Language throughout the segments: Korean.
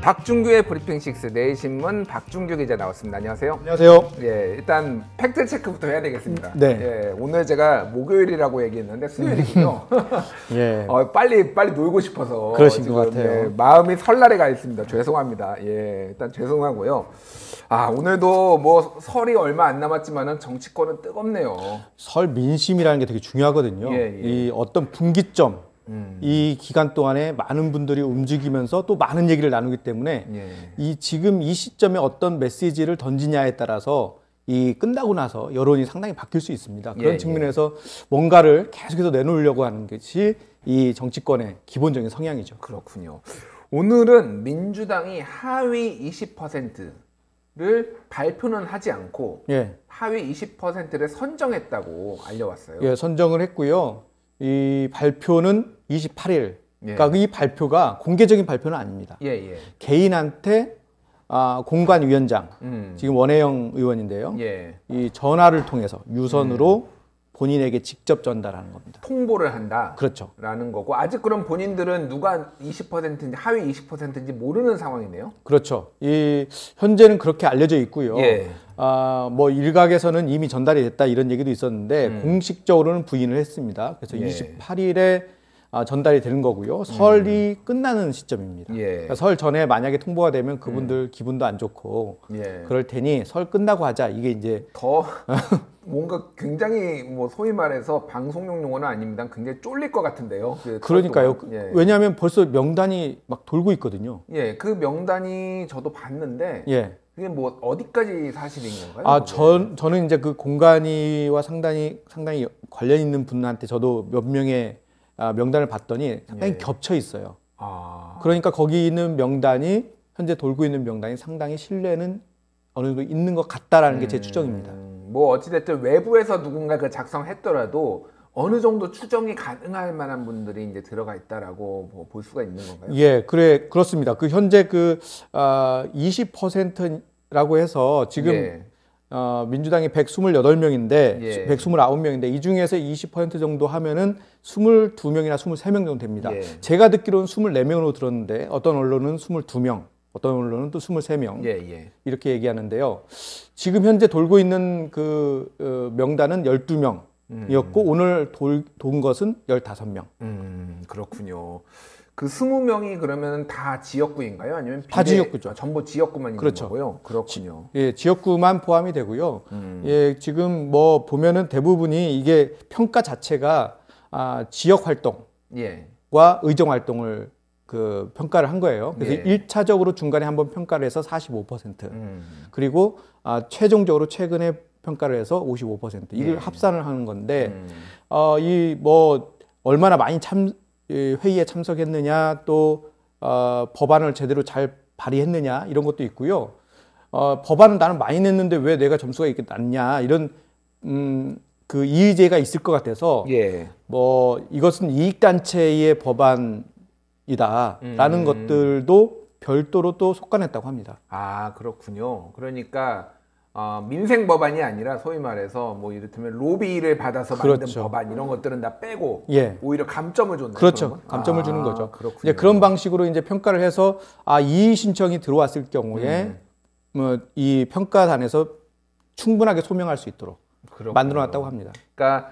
박준규의 브리핑6 내일신문 박준규 기자 나왔습니다. 안녕하세요. 안녕하세요. 예, 일단 팩트 체크부터 해야 되겠습니다. 네. 예, 오늘 제가 목요일이라고 얘기했는데 수요일이군요. 예. 빨리 놀고 싶어서 그러신 지금, 것 같아요. 예, 마음이 설날에 가 있습니다. 죄송합니다. 예, 일단 죄송하고요. 오늘도 뭐 설이 얼마 안 남았지만은 정치권은 뜨겁네요. 설 민심이라는 게 되게 중요하거든요. 예. 이 어떤 분기점, 이 기간 동안에 많은 분들이 움직이면서 또 많은 얘기를 나누기 때문에 예. 지금 이 시점에 어떤 메시지를 던지냐에 따라서 이 끝나고 나서 여론이 상당히 바뀔 수 있습니다. 그런 측면에서 뭔가를 계속해서 내놓으려고 하는 것이 이 정치권의 기본적인 성향이죠. 그렇군요. 오늘은 민주당이 하위 20%를 발표는 하지 않고 예. 하위 20%를 선정했다고 알려왔어요. 예, 선정을 했고요. 이 발표는 28일. 그러니까 이 발표가 공개적인 발표는 아닙니다. 예. 개인한테 공관위원장, 지금 원혜영 의원인데요. 예. 이 전화를 통해서 유선으로 본인에게 직접 전달하는 겁니다. 통보를 한다. 그렇죠. 라는 거고 아직 그럼 본인들은 누가 20%인지 하위 20%인지 모르는 상황이네요. 그렇죠. 현재는 그렇게 알려져 있고요. 예. 뭐 일각에서는 이미 전달이 됐다 이런 얘기도 있었는데 공식적으로는 부인을 했습니다. 그래서 28일에 전달이 되는 거고요. 설이 끝나는 시점입니다. 예. 그러니까 설 전에 만약에 통보가 되면 그분들 기분도 안 좋고 그럴 테니 설 끝나고 하자. 이게 이제 더 뭔가 굉장히 뭐 소위 말해서 방송용 용어는 아닙니다. 굉장히 쫄릴 것 같은데요. 그러니까요. 왜냐하면 벌써 명단이 막 돌고 있거든요. 예, 그 명단이 저도 봤는데 그게 뭐 어디까지 사실인 건가요? 저는 이제 그 공간이와 상당히 관련 있는 분한테 저도 몇 명의 명단을 봤더니 상당히 겹쳐 있어요. 그러니까 거기 있는 명단이 현재 돌고 있는 명단이 상당히 신뢰는 어느 정도 있는 것 같다라는 게 제 추정입니다. 뭐 어찌됐든 외부에서 누군가 그 작성했더라도 어느 정도 추정이 가능할 만한 분들이 이제 들어가 있다라고 뭐 볼 수가 있는 건가요? 예, 그렇습니다. 현재 20%라고 해서 지금 민주당이 128명인데 129명인데 이 중에서 20% 정도 하면은 22명이나 23명 정도 됩니다. 제가 듣기로는 24명으로 들었는데 어떤 언론은 22명, 어떤 언론은 또 23명 이렇게 얘기하는데요. 지금 현재 돌고 있는 그 명단은 12명이었고 오늘 돈 것은 15명. 그렇군요. 그 20명이 그러면 다 지역구인가요? 아니면 다 지역구죠. 전부 지역구만 있는 거고요. 그렇군요. 예, 지역구만 포함이 되고요. 예, 지금 뭐 보면은 대부분이 이게 평가 자체가 지역 활동과 의정 활동을 그 평가를 한 거예요. 그래서 1차적으로 중간에 한번 평가를 해서 45%. 그리고 최종적으로 최근에 평가를 해서 55%. 이걸 합산을 하는 건데 이 뭐 얼마나 많이 회의에 참석했느냐 또 법안을 제대로 잘 발의했느냐 이런 것도 있고요. 법안은 나는 많이 냈는데 왜 내가 점수가 이렇게 낮냐 이런 그 이의제가 있을 것 같아서 뭐 이것은 이익단체의 법안이다라는 것들도 별도로 또 속관했다고 합니다. 그렇군요. 그러니까 민생 법안이 아니라 소위 말해서 뭐 이를테면 로비를 받아서 만든 법안 이런 것들은 다 빼고 오히려 감점을 줬나요? 그렇죠. 감점을 주는 거죠. 그렇군요. 그런 방식으로 이제 평가를 해서 이의 신청이 들어왔을 경우에 뭐 이 평가단에서 충분하게 소명할 수 있도록 만들어놨다고 합니다. 그러니까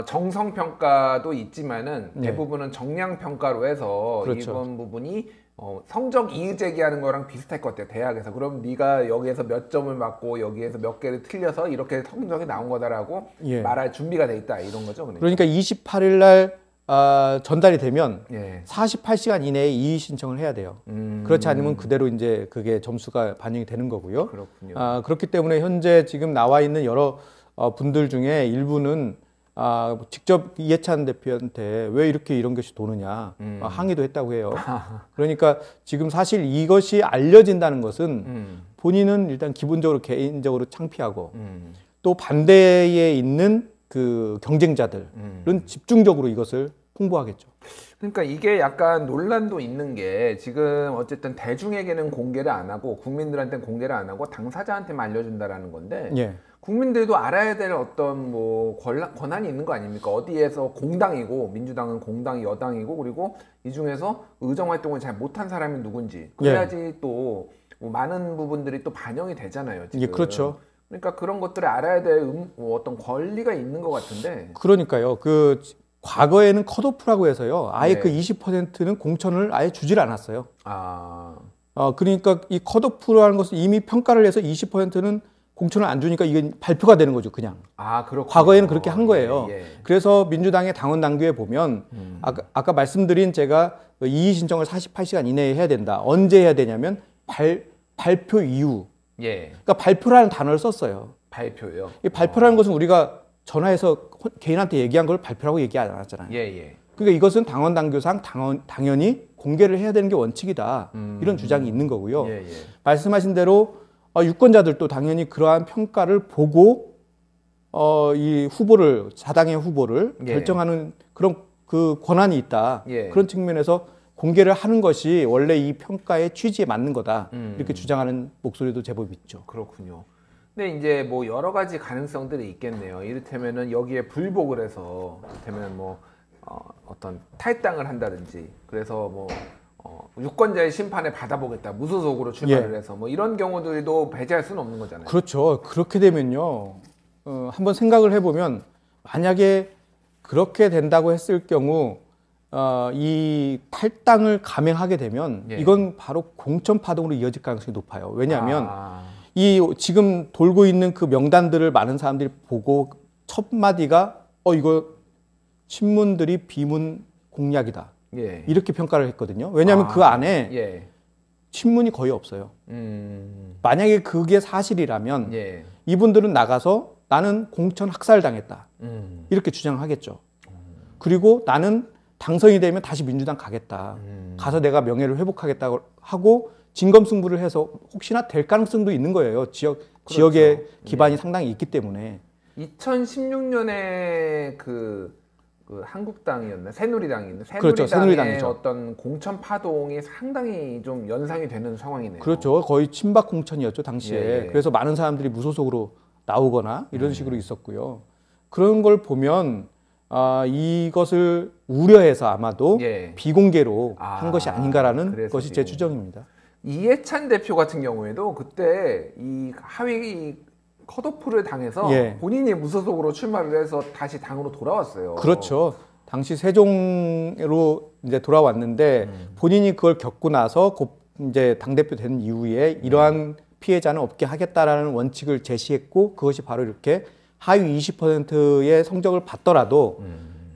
정성 평가도 있지만은 대부분은 정량 평가로 해서 이번 부분이 성적 이의 제기하는 거랑 비슷할 것 같아요. 대학에서. 그럼 네가 여기에서 몇 점을 맞고 여기에서 몇 개를 틀려서 이렇게 성적이 나온 거다라고 말할 준비가 돼 있다 이런 거죠. 그러니까 28일 날 전달이 되면 48시간 이내에 이의 신청을 해야 돼요. 그렇지 않으면 그대로 이제 그게 점수가 반영이 되는 거고요. 그렇군요. 그렇기 때문에 현재 지금 나와 있는 여러 분들 중에 일부는 직접 이해찬 대표한테 왜 이렇게 이런 것이 도느냐 항의도 했다고 해요. 그러니까 지금 사실 이것이 알려진다는 것은 본인은 일단 기본적으로 개인적으로 창피하고 또 반대에 있는 그 경쟁자들은 집중적으로 이것을 홍보하겠죠. 그러니까 이게 약간 논란도 있는 게 지금 어쨌든 대중에게는 공개를 안 하고 국민들한테는 공개를 안 하고 당사자한테만 알려준다라는 건데 국민들도 알아야 될 어떤 뭐 권한이 있는 거 아닙니까? 어디에서 공당이고 민주당은 공당이 여당이고 그리고 이 중에서 의정 활동을 잘 못한 사람이 누군지 그래야지 예. 또 많은 부분들이 또 반영이 되잖아요. 지금. 예, 그렇죠. 그러니까 그런 것들을 알아야 될 어떤 권리가 있는 것 같은데. 그러니까요. 그 과거에는 컷오프라고 해서요. 아예 네. 그 20%는 공천을 아예 주질 않았어요. 그러니까 이 컷오프라는 것은 이미 평가를 해서 20%는 공천을 안 주니까 이게 발표가 되는 거죠, 그냥. 그렇군요. 과거에는 그렇게 한 거예요. 예, 예. 그래서 민주당의 당원 당규에 보면 아까 말씀드린 제가 이의 신청을 48시간 이내에 해야 된다. 언제 해야 되냐면 발표 이후. 예. 그러니까 발표라는 단어를 썼어요. 발표요. 이 발표라는 것은 우리가 전화해서 개인한테 얘기한 걸 발표라고 얘기 안 하잖아요. 예, 예. 그러니까 이것은 당원 당규상 당연히 공개를 해야 되는 게 원칙이다. 이런 주장이 있는 거고요. 예, 예. 말씀하신 대로 유권자들도 당연히 그러한 평가를 보고 이 후보를 자당의 후보를 예. 결정하는 그런 그 권한이 있다. 예. 그런 측면에서 공개를 하는 것이 원래 이 평가의 취지에 맞는 거다. 이렇게 주장하는 목소리도 제법 있죠. 그렇군요. 근데 이제 뭐 여러 가지 가능성들이 있겠네요. 이를테면은 여기에 불복을 해서 이를테면 뭐 어떤 탈당을 한다든지 그래서 뭐 유권자의 심판에 받아보겠다 무소속으로 출마를 예. 해서 뭐 이런 경우들도 배제할 수는 없는 거잖아요. 그렇죠. 그렇게 되면요 한번 생각을 해보면 만약에 그렇게 된다고 했을 경우 이 탈당을 감행하게 되면 예. 이건 바로 공천 파동으로 이어질 가능성이 높아요. 왜냐하면 이 지금 돌고 있는 그 명단들을 많은 사람들이 보고 첫 마디가 이거 친문들이 비문 공략이다. 예. 이렇게 평가를 했거든요. 왜냐하면 그 안에 예. 친문이 거의 없어요. 만약에 그게 사실이라면 예. 이분들은 나가서 나는 공천 학살당했다. 이렇게 주장하겠죠. 그리고 나는 당선이 되면 다시 민주당 가겠다. 가서 내가 명예를 회복하겠다고 하고 진검승부를 해서 혹시나 될 가능성도 있는 거예요. 그렇죠. 지역의 기반이 예. 상당히 있기 때문에. 2016년에 그 한국당이었나 새누리당이었나 그렇죠. 새누리당의 어떤 공천 파동이 상당히 좀 연상이 되는 상황이네요. 그렇죠. 거의 친박 공천이었죠 당시에. 예. 그래서 많은 사람들이 무소속으로 나오거나 이런 식으로 있었고요. 그런 걸 보면 이것을 우려해서 아마도 예. 비공개로 한 것이 아닌가라는 것이 제 추정입니다. 이해찬 대표 같은 경우에도 그때 이 하위 컷오프를 당해서 예. 본인이 무소속으로 출마를 해서 다시 당으로 돌아왔어요. 그렇죠. 당시 세종으로 이제 돌아왔는데 본인이 그걸 겪고 나서 이제 당대표 된 이후에 이러한 피해자는 없게 하겠다라는 원칙을 제시했고 그것이 바로 이렇게 하위 20%의 성적을 받더라도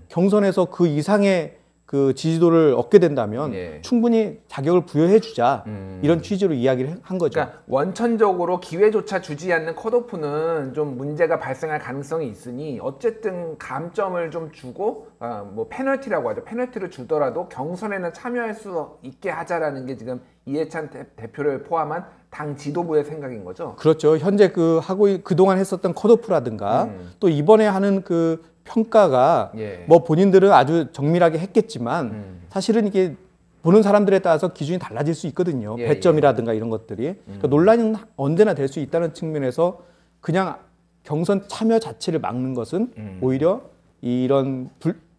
경선에서 그 이상의 그 지지도를 얻게 된다면 예. 충분히 자격을 부여해 주자 이런 취지로 이야기를 한 거죠. 그러니까 원천적으로 기회조차 주지 않는 컷오프는 좀 문제가 발생할 가능성이 있으니 어쨌든 감점을 좀 주고 뭐 페널티라고 하죠. 페널티를 주더라도 경선에는 참여할 수 있게 하자라는 게 지금 이해찬 대표를 포함한 당 지도부의 생각인 거죠. 그렇죠. 현재 그동안 했었던 컷오프라든가 또 이번에 하는 그 평가가 예. 뭐 본인들은 아주 정밀하게 했겠지만 사실은 이게 보는 사람들에 따라서 기준이 달라질 수 있거든요. 예, 배점이라든가 이런 것들이. 그러니까 논란은 언제나 될 수 있다는 측면에서 그냥 경선 참여 자체를 막는 것은 오히려 이런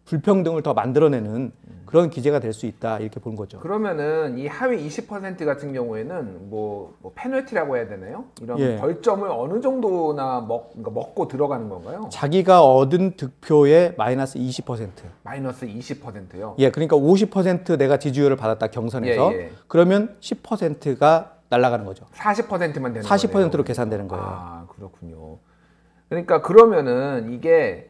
불평등을 더 만들어내는 그런 기제가 될 수 있다 이렇게 보는 거죠. 그러면은 이 하위 20% 같은 경우에는 뭐 페널티라고 해야 되나요? 이런 예. 벌점을 어느 정도나 먹고 들어가는 건가요? 자기가 얻은 득표의 마이너스 20%. 마이너스 20%요? 예, 그러니까 50% 내가 지지율을 받았다 경선에서 예, 예. 그러면 10%가 날아가는 거죠. 40%만 되는 40%로 거네요. 계산되는 거예요. 아, 그렇군요. 그러니까 그러면은 이게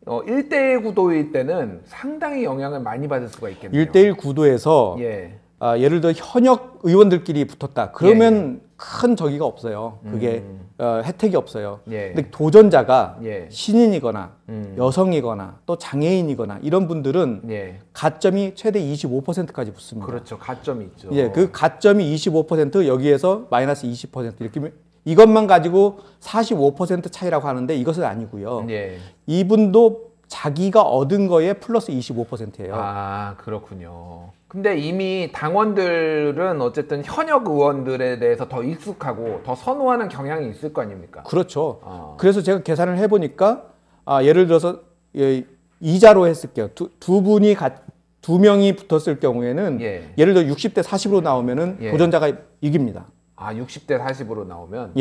1대1 구도일 때는 상당히 영향을 많이 받을 수가 있겠네요. 1대1 구도에서 예. 예를 들어 현역 의원들끼리 붙었다. 그러면 예. 큰 저기가 없어요. 그게 혜택이 없어요. 예. 근데 도전자가 예. 신인이거나 여성이거나 또 장애인이거나 이런 분들은 예. 가점이 최대 25%까지 붙습니다. 그렇죠. 가점이 있죠. 예, 그 가점이 25% 여기에서 마이너스 20% 이렇게 이것만 가지고 45% 차이라고 하는데 이것은 아니고요. 예. 이분도 자기가 얻은 거에 플러스 25%예요. 아, 그렇군요. 근데 이미 당원들은 어쨌든 현역 의원들에 대해서 더 익숙하고 더 선호하는 경향이 있을 거 아닙니까? 그렇죠. 그래서 제가 계산을 해보니까 예를 들어서 이자로 했을게요. 두 명이 붙었을 경우에는 예를 들어 60대 40으로 나오면은 도전자가 이깁니다. 60대 40으로 나오면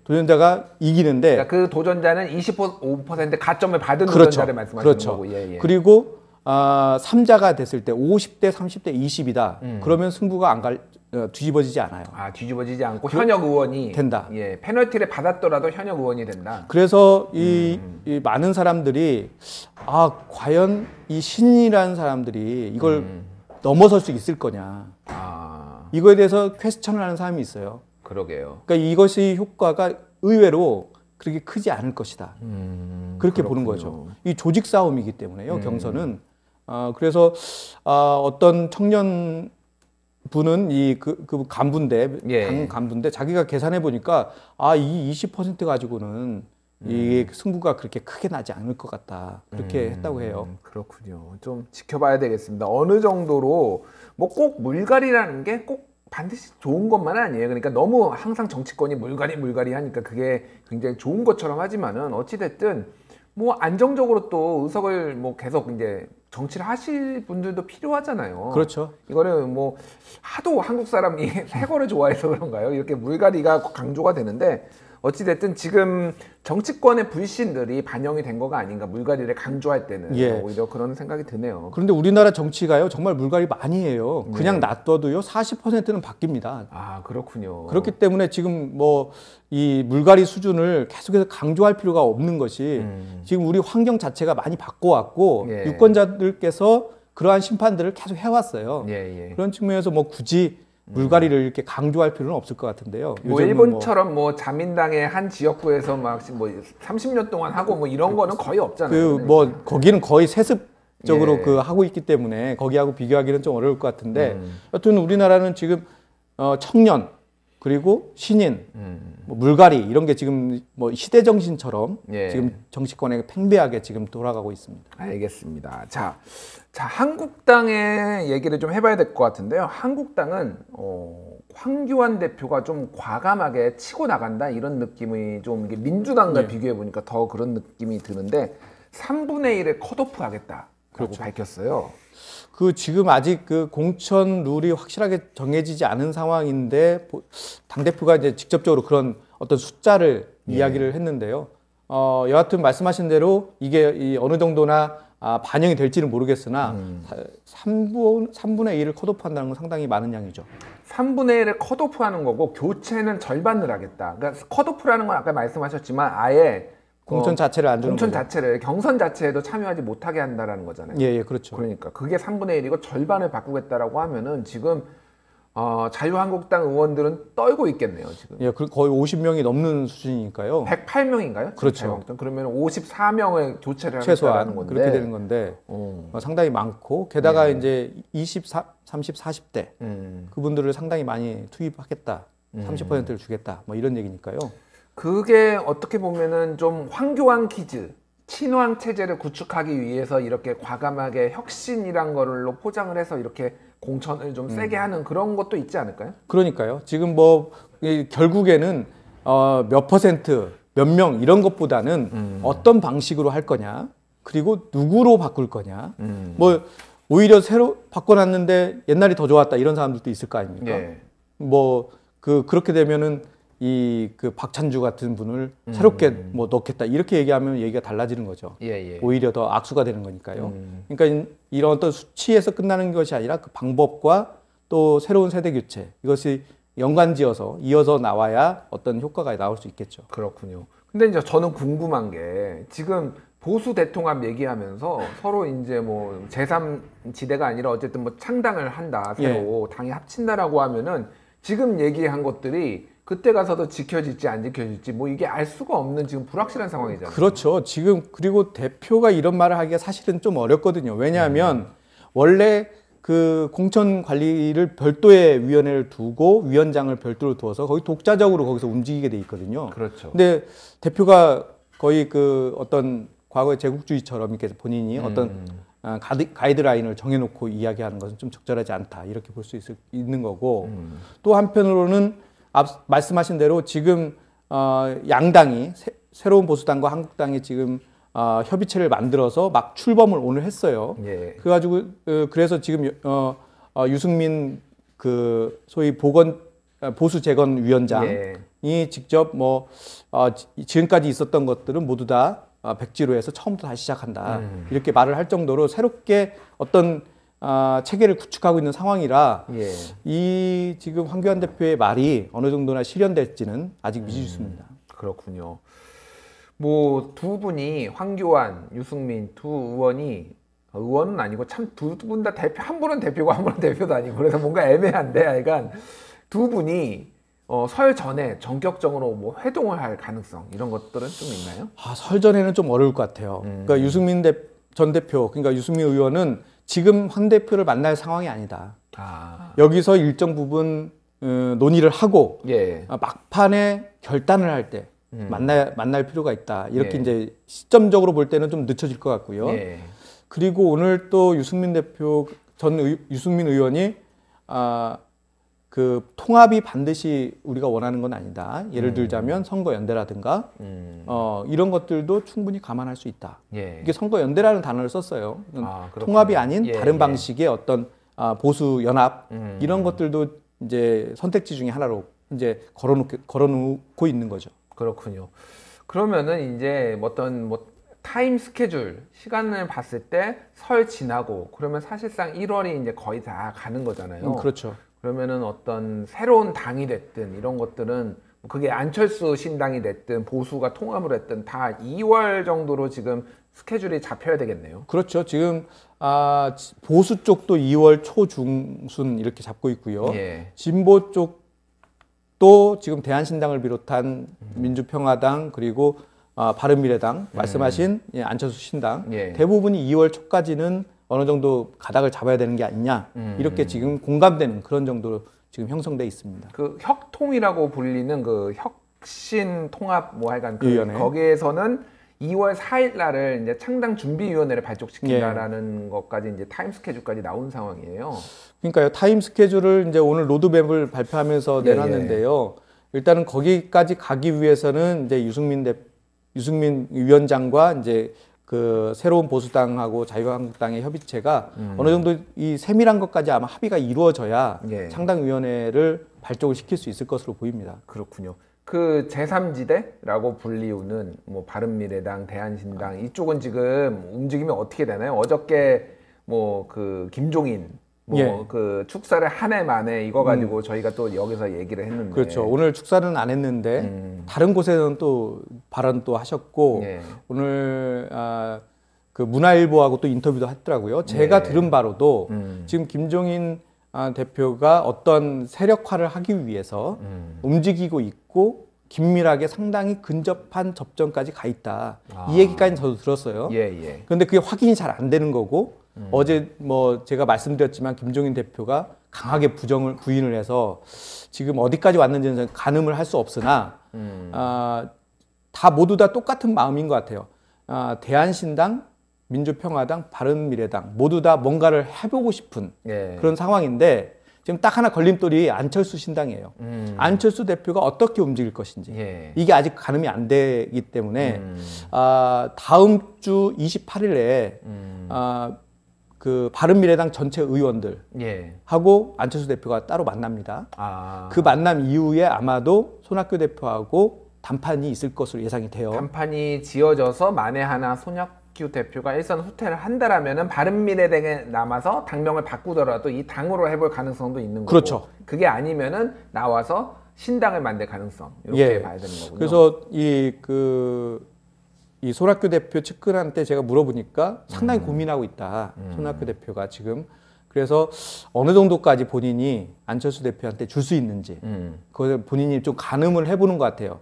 도전자가 이기는데 그러니까 그 도전자는 25% 가점을 받은 도전자를 말씀하시는 거고. 그리고 3자가 됐을 때 50대 30대 20이다. 그러면 승부가 뒤집어지지 않아요. 뒤집어지지 않고 현역 의원이 된다. 페널티를 받았더라도 현역 의원이 된다. 그래서 이 많은 사람들이 과연 이 신이라는 사람들이 이걸 넘어설 수 있을 거냐. 이거에 대해서 퀘스천을 하는 사람이 있어요. 그러게요. 그러니까 이것이 효과가 의외로 그렇게 크지 않을 것이다. 그렇게 보는 거죠. 이 조직 싸움이기 때문에요. 경선은. 그래서 어떤 청년 분은 그 간부인데 당 간부인데 자기가 계산해 보니까 이 20% 가지고는 이 승부가 그렇게 크게 나지 않을 것 같다. 그렇게 했다고 해요. 그렇군요. 좀 지켜봐야 되겠습니다. 어느 정도로 뭐 꼭 물갈이라는 게 꼭 반드시 좋은 것만은 아니에요. 그러니까 너무 항상 정치권이 물갈이 하니까 그게 굉장히 좋은 것처럼 하지만은 어찌됐든 뭐 안정적으로 또 의석을 뭐 계속 이제 정치를 하실 분들도 필요하잖아요. 그렇죠. 이거는 뭐 하도 한국 사람이 새 거를 좋아해서 그런가요? 이렇게 물갈이가 강조가 되는데 어찌됐든 지금 정치권의 불신들이 반영이 된 거가 아닌가, 물갈이를 강조할 때는 오히려 그런 생각이 드네요. 그런데 우리나라 정치가요 정말 물갈이 많이 해요. 그냥 놔둬도요 40%는 바뀝니다. 그렇군요. 그렇기 때문에 지금 뭐 이 물갈이 수준을 계속해서 강조할 필요가 없는 것이 지금 우리 환경 자체가 많이 바꿔왔고 유권자들께서 그러한 심판들을 계속 해왔어요. 그런 측면에서 뭐 굳이 물갈이를 이렇게 강조할 필요는 없을 것 같은데요. 뭐 일본처럼 뭐 자민당의 한 지역구에서 막 뭐 30년 동안 하고 뭐 이런 거는 거의 없잖아요. 거기는 거의 세습적으로 하고 있기 때문에 거기하고 비교하기는 좀 어려울 것 같은데 여튼 우리나라는 지금 청년 그리고 신인 뭐 물갈이 이런 게 지금 뭐 시대 정신처럼 지금 정치권에 팽배하게 지금 돌아가고 있습니다. 알겠습니다. 자 한국당의 얘기를 좀 해봐야 될 것 같은데요. 한국당은 황교안 대표가 좀 과감하게 치고 나간다 이런 느낌이 좀 이게 민주당과 비교해 보니까 더 그런 느낌이 드는데 3분의 1을 컷오프 하겠다라고 밝혔어요. 지금 아직 공천 룰이 확실하게 정해지지 않은 상황인데 당대표가 이제 직접적으로 그런 어떤 숫자를 이야기를 했는데요. 여하튼 말씀하신 대로 이게 어느 정도나 반영이 될지는 모르겠으나 3분의 1을 컷오프한다는 건 상당히 많은 양이죠. 3분의 1을 컷오프하는 거고 교체는 절반을 하겠다. 그러니까 컷오프라는 건 아까 말씀하셨지만 아예 공천 자체를 안 주는 공천 거죠. 자체를 경선 자체에도 참여하지 못하게 한다라는 거잖아요. 그렇죠. 그러니까 그게 3분의 1이고 절반을 바꾸겠다라고 하면은 지금 자유한국당 의원들은 떨고 있겠네요, 지금. 거의 50명이 넘는 수준이니까요. 108명인가요? 그렇죠. 그러면 54명을 교체를 최소한 하겠다는 건데. 그렇게 되는 건데 상당히 많고 게다가 이제 20, 30, 40대 그분들을 상당히 많이 투입하겠다. 30%를 주겠다. 뭐 이런 얘기니까요. 그게 어떻게 보면은 좀 황교안 퀴즈, 친황 체제를 구축하기 위해서 이렇게 과감하게 혁신이란 거로 포장을 해서 이렇게 공천을 좀 세게 하는 그런 것도 있지 않을까요? 그러니까요. 지금 결국에는 몇 퍼센트, 몇 명 이런 것보다는 어떤 방식으로 할 거냐, 그리고 누구로 바꿀 거냐. 오히려 새로 바꿔놨는데 옛날이 더 좋았다 이런 사람들도 있을 거 아닙니까? 그렇게 되면은 박찬주 같은 분을 새롭게 넣겠다 이렇게 얘기하면 얘기가 달라지는 거죠. 오히려 더 악수가 되는 거니까요. 그러니까 이런 어떤 수치에서 끝나는 것이 아니라 그 방법과 또 새로운 세대 교체 이것이 연관지어서 이어서 나와야 어떤 효과가 나올 수 있겠죠. 그렇군요. 근데 이제 저는 궁금한 게 지금 보수 대통합 얘기하면서 서로 이제 뭐 제3지대가 아니라 어쨌든 뭐 창당을 한다 새로 당이 합친다라고 하면은 지금 얘기한 것들이 그때 가서도 지켜질지 안 지켜질지 뭐 이게 알 수가 없는 지금 불확실한 상황이잖아요. 그렇죠. 지금 그리고 대표가 이런 말을 하기가 사실은 좀 어렵거든요. 왜냐하면 원래 공천 관리를 별도의 위원회를 두고 위원장을 별도로 두어서 거의 독자적으로 거기서 움직이게 돼 있거든요. 그렇죠. 근데 대표가 거의 어떤 과거의 제국주의처럼 이렇게 본인이 어떤 가이드라인을 정해놓고 이야기하는 것은 좀 적절하지 않다 이렇게 볼 수 있는 거고 또 한편으로는 말씀하신 대로 지금 양당이 새로운 보수당과 한국당이 지금 협의체를 만들어서 막 출범을 오늘 했어요. 예. 그래가지고 그래서 지금 유승민 그 소위 보수재건위원장이 예. 직접 뭐 지금까지 있었던 것들은 모두 다 백지로 해서 처음부터 다시 시작한다 이렇게 말을 할 정도로 새롭게 어떤 체계를 구축하고 있는 상황이라 예. 이 지금 황교안 대표의 말이 어느 정도나 실현될지는 아직 미지수입니다. 그렇군요. 뭐 두 분이 황교안, 유승민 두 의원은 아니고 참 두 분 다 대표, 한 분은 대표고 한 분은 대표도 아니고 그래서 뭔가 애매한데 하여간 두 분이 설 전에 전격적으로 뭐 회동을 할 가능성 이런 것들은 좀 있나요? 설 전에는 좀 어려울 것 같아요. 그러니까 유승민 전 대표, 그러니까 유승민 의원은 지금 황 대표를 만날 상황이 아니다. 여기서 일정 부분 논의를 하고 예. 막판에 결단을 할 때 만날 필요가 있다. 이렇게 예. 이제 시점적으로 볼 때는 좀 늦춰질 것 같고요. 예. 그리고 오늘 또 유승민 의원이 그 통합이 반드시 우리가 원하는 건 아니다. 예를 들자면 선거연대라든가 이런 것들도 충분히 감안할 수 있다. 예. 이게 선거연대라는 단어를 썼어요. 통합이 아닌 예, 다른 방식의 어떤 보수 연합 이런 것들도 이제 선택지 중에 하나로 이제 걸어놓고 있는 거죠. 그렇군요. 그러면은 이제 어떤 타임 스케줄 시간을 봤을 때 설 지나고 그러면 사실상 1월이 이제 거의 다 가는 거잖아요. 그렇죠. 그러면은 어떤 새로운 당이 됐든 이런 것들은 그게 안철수 신당이 됐든 보수가 통합을 했든 다 2월 정도로 지금 스케줄이 잡혀야 되겠네요. 그렇죠. 지금 보수 쪽도 2월 초중순 이렇게 잡고 있고요. 예. 진보 쪽도 지금 대한신당을 비롯한 민주평화당 그리고 바른미래당 말씀하신 안철수 신당 예. 대부분이 2월 초까지는 어느 정도 가닥을 잡아야 되는 게 아니냐 이렇게 지금 공감되는 그런 정도로 지금 형성돼 있습니다. 그 혁통이라고 불리는 그 혁신통합 하여간 거기에서는 2월 4일 날을 이제 창당 준비위원회를 발족시킨다라는 예. 것까지 이제 타임 스케줄까지 나온 상황이에요. 그러니까요. 타임 스케줄을 이제 오늘 로드맵을 발표하면서 예, 내놨는데요. 일단은 거기까지 가기 위해서는 이제 유승민 위원장과 이제 그 새로운 보수당하고 자유한국당의 협의체가 어느 정도 이 세밀한 것까지 아마 합의가 이루어져야 예. 창당위원회를 발족을 시킬 수 있을 것으로 보입니다. 그렇군요. 그 제3지대라고 불리우는 뭐 바른미래당, 대한신당 이쪽은 지금 움직임이 어떻게 되나요? 어저께 뭐 그 김종인 예. 그 축사를 한 해 만에 이거 가지고 저희가 또 여기서 얘기를 했는데 그렇죠. 오늘 축사는 안 했는데 다른 곳에서는 또 발언 또 하셨고 예. 오늘 그 문화일보하고 또 인터뷰도 했더라고요. 제가 예. 들은 바로도 지금 김종인 대표가 어떤 세력화를 하기 위해서 움직이고 있고 긴밀하게 상당히 근접한 접전까지 가 있다. 이 얘기까지는 저도 들었어요. 예. 그런데 그게 확인이 잘 안 되는 거고 어제 뭐 제가 말씀드렸지만 김종인 대표가 강하게 부인을 해서 지금 어디까지 왔는지는 가늠을 할 수 없으나 다 모두 다 똑같은 마음인 것 같아요. 대한신당, 민주평화당, 바른미래당 모두 다 뭔가를 해보고 싶은 예. 그런 상황인데 지금 딱 하나 걸림돌이 안철수 신당이에요. 안철수 대표가 어떻게 움직일 것인지 예. 이게 아직 가늠이 안 되기 때문에 다음 주 28일에 그 바른미래당 전체 의원들 예. 하고 안철수 대표가 따로 만납니다. 그 만남 이후에 아마도 손학규 대표하고 담판이 있을 것으로 예상이 돼요. 담판이 지어져서 만에 하나 손학규 대표가 일선 후퇴를 한다라면은 바른미래당에 남아서 당명을 바꾸더라도 이 당으로 해볼 가능성도 있는 거고. 그렇죠. 그게 아니면은 나와서 신당을 만들 가능성 이렇게 예. 봐야 되는 거군요. 그래서 이 손학규 대표 측근한테 제가 물어보니까 상당히 고민하고 있다. 손학규 대표가 지금. 그래서 어느 정도까지 본인이 안철수 대표한테 줄 수 있는지 그걸 본인이 좀 가늠을 해보는 것 같아요.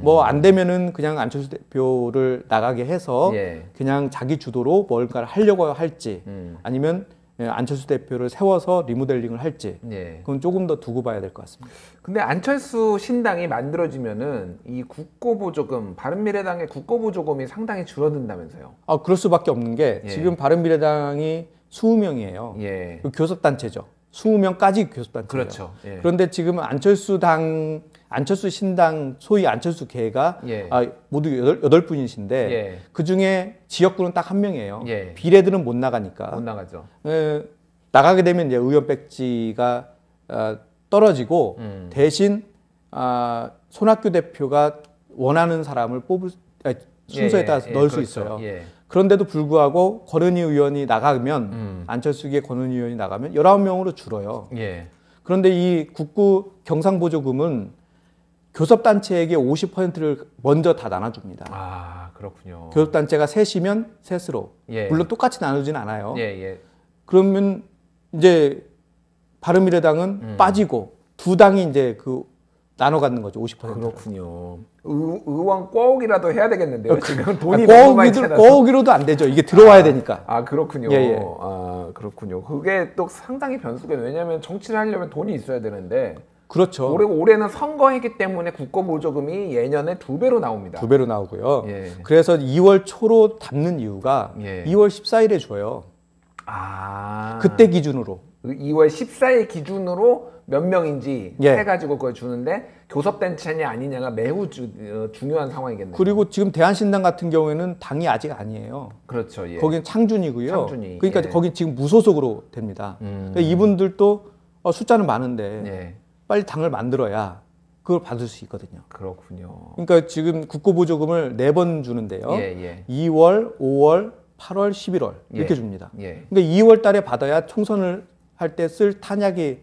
뭐 안 되면은 그냥 안철수 대표를 나가게 해서 예. 그냥 자기 주도로 뭔가를 하려고 할지 아니면 안철수 대표를 세워서 리모델링을 할지 예. 그건 조금 더 두고 봐야 될 것 같습니다. 근데 안철수 신당이 만들어지면은 이 국고보조금, 바른미래당의 국고보조금이 상당히 줄어든다면서요? 그럴 수밖에 없는 게 예. 지금 바른미래당이 20명이에요. 예. 교섭단체죠. 20명까지 교섭단체예요. 그렇죠. 예. 그런데 지금 안철수 신당, 소위 안철수계가 예. 모두 8분이신데 예. 그중에 지역구는 딱 한 명이에요. 예. 비례들은 못 나가니까. 못 나가죠. 나가게 되면 이제 의원 백지가 떨어지고 대신 손학규 대표가 원하는 사람을 뽑을 순서에 따라서 넣을 그렇죠. 수 있어요. 예. 그런데도 불구하고 권은희 의원이 나가면 안철수계 권은희 의원이 나가면 19명으로 줄어요. 예. 그런데 이 국구 경상보조금은 교섭단체에게 50%를 먼저 다 나눠줍니다. 아, 그렇군요. 교섭단체가 셋이면 셋으로. 예. 물론 똑같이 나누진 않아요. 예, 예. 그러면 이제 바른미래당은 빠지고 두 당이 이제 나눠 갖는 거죠. 50%. 그렇군요. 의원 꿔오기라도 해야 되겠는데요. 지금 돈이 너무 많이 차서. 꿔오기로도 안 되죠. 이게 들어와야 되니까. 그렇군요. 예, 예. 그렇군요. 그게 또 상당히 변수겠네요. 왜냐하면 정치를 하려면 돈이 있어야 되는데. 그렇죠. 올해는 선거이기 때문에 국고보조금이 예년에 2배로 나옵니다. 2배로 나오고요. 예. 그래서 2월 초로 담는 이유가 예. 2월 14일에 줘요. 그때 기준으로. 2월 14일 기준으로 몇 명인지 예. 해가지고 그걸 주는데 교섭단체냐 아니냐가 매우 중요한 상황이겠네요. 그리고 지금 대한신당 같은 경우에는 당이 아직 아니에요. 그렇죠. 예. 거긴 창준이고요. 창준이. 그러니까 예. 거긴 지금 무소속으로 됩니다. 그러니까 이분들도 숫자는 많은데 예. 빨리 당을 만들어야 그걸 받을 수 있거든요. 그렇군요. 그러니까 지금 국고보조금을 4번 주는데요. 예. 2월, 5월, 8월, 11월 이렇게 예. 줍니다. 예. 그러니까 2월 달에 받아야 총선을 할 때 쓸 탄약이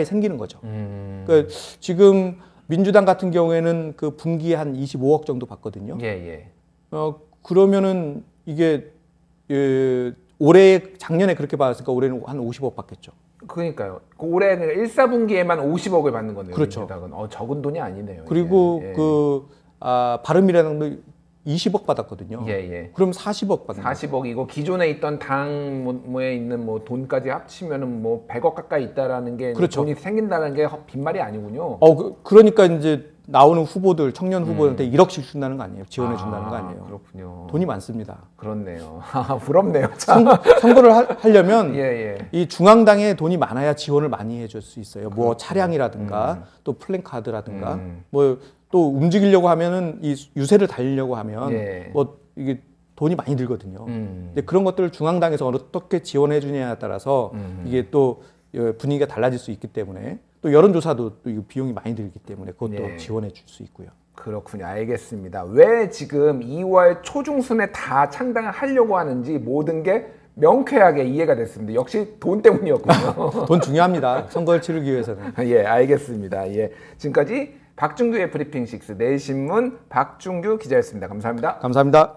생기는 거죠. 그러니까 지금 민주당 같은 경우에는 그 분기에 한 25억 정도 받거든요. 예. 그러면은 이게 작년에 그렇게 받았으니까 올해는 한 50억 받겠죠. 그러니까요. 올해 1사분기에만 50억을 받는 거네요. 그렇죠. 민주당은. 적은 돈이 아니네요. 그리고 예. 바른미래당도 20억 받았거든요. 예. 그럼 40억 받는 거예요. 40억이고 기존에 있던 당에 있는 돈까지 합치면은 100억 가까이 있다라는 게 그렇죠. 돈이 생긴다는 게 빈말이 아니군요. 그러니까 이제 나오는 후보들, 청년 후보한테 1억씩 준다는 거 아니에요? 지원해 준다는 거 아니에요? 그렇군요. 돈이 많습니다. 그렇네요. 부럽네요. 선거를 하려면 예. 이 중앙당에 돈이 많아야 지원을 많이 해줄 수 있어요. 뭐 차량이라든가 또 플랜카드라든가 또 움직이려고 하면은 이 유세를 달리려고 하면 예. 이게 돈이 많이 들거든요. 근데 그런 것들을 중앙당에서 어떻게 지원해 주냐에 따라서 이게 또 분위기가 달라질 수 있기 때문에 또 여론조사도 또 비용이 많이 들기 때문에 그것도 지원해 줄 수 있고요. 그렇군요. 알겠습니다. 왜 지금 2월 초중순에 다 창당을 하려고 하는지 모든 게 명쾌하게 이해가 됐습니다. 역시 돈 때문이었군요. 돈 중요합니다. 선거를 치르기 위해서는. 예, 알겠습니다. 예, 지금까지 박준규의 브리핑 6 내신문 박준규 기자였습니다. 감사합니다. 감사합니다.